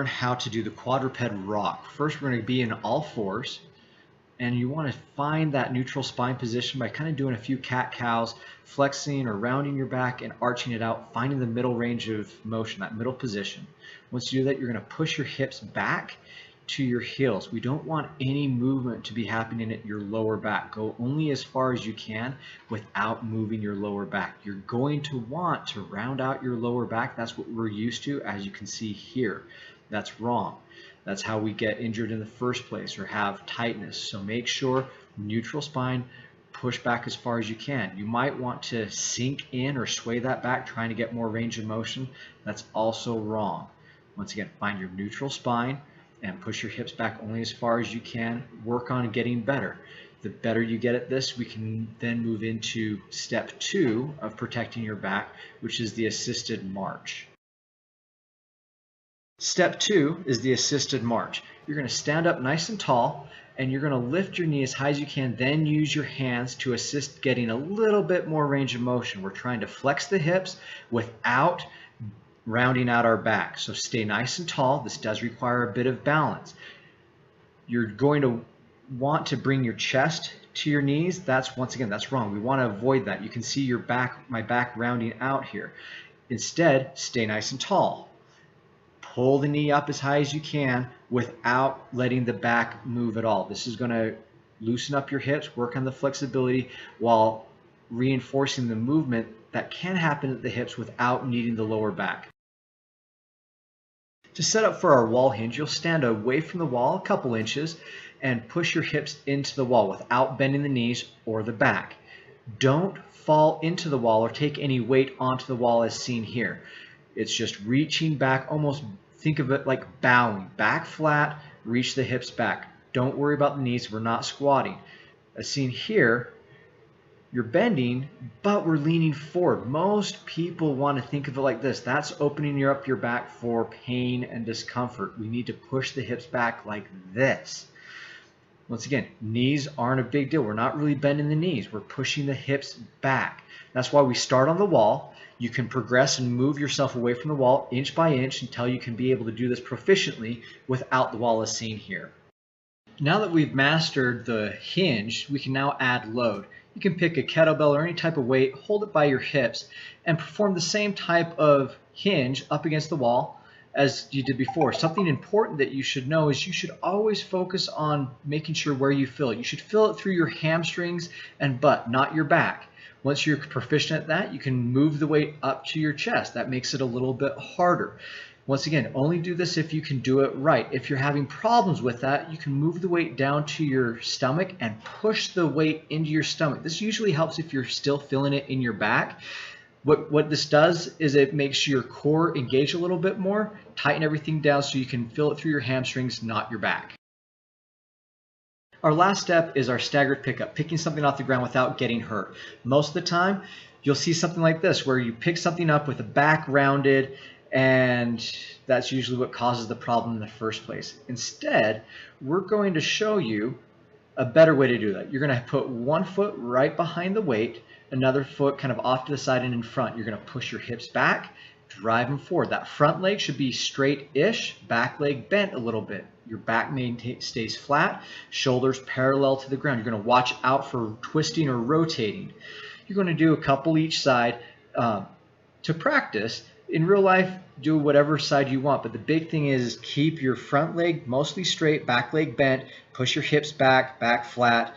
learn how to do the quadruped rock. First, we're going to be in all fours, and you want to find that neutral spine position by kind of doing a few cat-cows, flexing or rounding your back and arching it out, finding the middle range of motion, that middle position. Once you do that, you're going to push your hips back to your heels. We don't want any movement to be happening at your lower back. Go only as far as you can without moving your lower back. You're going to want to round out your lower back. That's what we're used to, as you can see here. That's wrong. That's how we get injured in the first place or have tightness. So make sure neutral spine, push back as far as you can. You might want to sink in or sway that back, trying to get more range of motion. That's also wrong. Once again, find your neutral spine and push your hips back only as far as you can. Work on getting better. The better you get at this, we can then move into step 2 of protecting your back, which is the assisted march. Step 2 is the assisted march. You're going to stand up nice and tall, and you're going to lift your knee as high as you can, then use your hands to assist getting a little bit more range of motion. We're trying to flex the hips without rounding out our back. So stay nice and tall. This does require a bit of balance. You're going to want to bring your chest to your knees. Once again, that's wrong. We want to avoid that. You can see your back, my back rounding out here. Instead, stay nice and tall. Pull the knee up as high as you can without letting the back move at all. This is going to loosen up your hips, work on the flexibility while reinforcing the movement that can happen at the hips without needing the lower back. To set up for our wall hinge, you'll stand away from the wall a couple inches and push your hips into the wall without bending the knees or the back. Don't fall into the wall or take any weight onto the wall as seen here. It's just reaching back, almost think of it like bowing. Back flat, reach the hips back. Don't worry about the knees, we're not squatting. As seen here, you're bending, but we're leaning forward. Most people want to think of it like this. That's opening up your back for pain and discomfort. We need to push the hips back like this. Once again, knees aren't a big deal. We're not really bending the knees. We're pushing the hips back. That's why we start on the wall. You can progress and move yourself away from the wall inch by inch until you can be able to do this proficiently without the wall as seen here. Now that we've mastered the hinge, we can now add load. You can pick a kettlebell or any type of weight, hold it by your hips, and perform the same type of hinge up against the wall as you did before. Something important that you should know is you should always focus on making sure where you feel it. You should feel it through your hamstrings and butt, not your back. Once you're proficient at that, you can move the weight up to your chest. That makes it a little bit harder. Once again, only do this if you can do it right. If you're having problems with that, you can move the weight down to your stomach and push the weight into your stomach. This usually helps if you're still feeling it in your back. What this does is it makes your core engage a little bit more, tighten everything down so you can feel it through your hamstrings, not your back. Our last step is our staggered pickup, picking something off the ground without getting hurt. Most of the time, you'll see something like this, where you pick something up with the back rounded, and that's usually what causes the problem in the first place. Instead, we're going to show you a better way to do that. You're going to put one foot right behind the weight, another foot kind of off to the side and in front. You're going to push your hips back, drive them forward. That front leg should be straight-ish, back leg bent a little bit. Your back stays flat, shoulders parallel to the ground. You're going to watch out for twisting or rotating. You're going to do a couple each side to practice. In real life, do whatever side you want, but the big thing is keep your front leg mostly straight, back leg bent, push your hips back, back flat.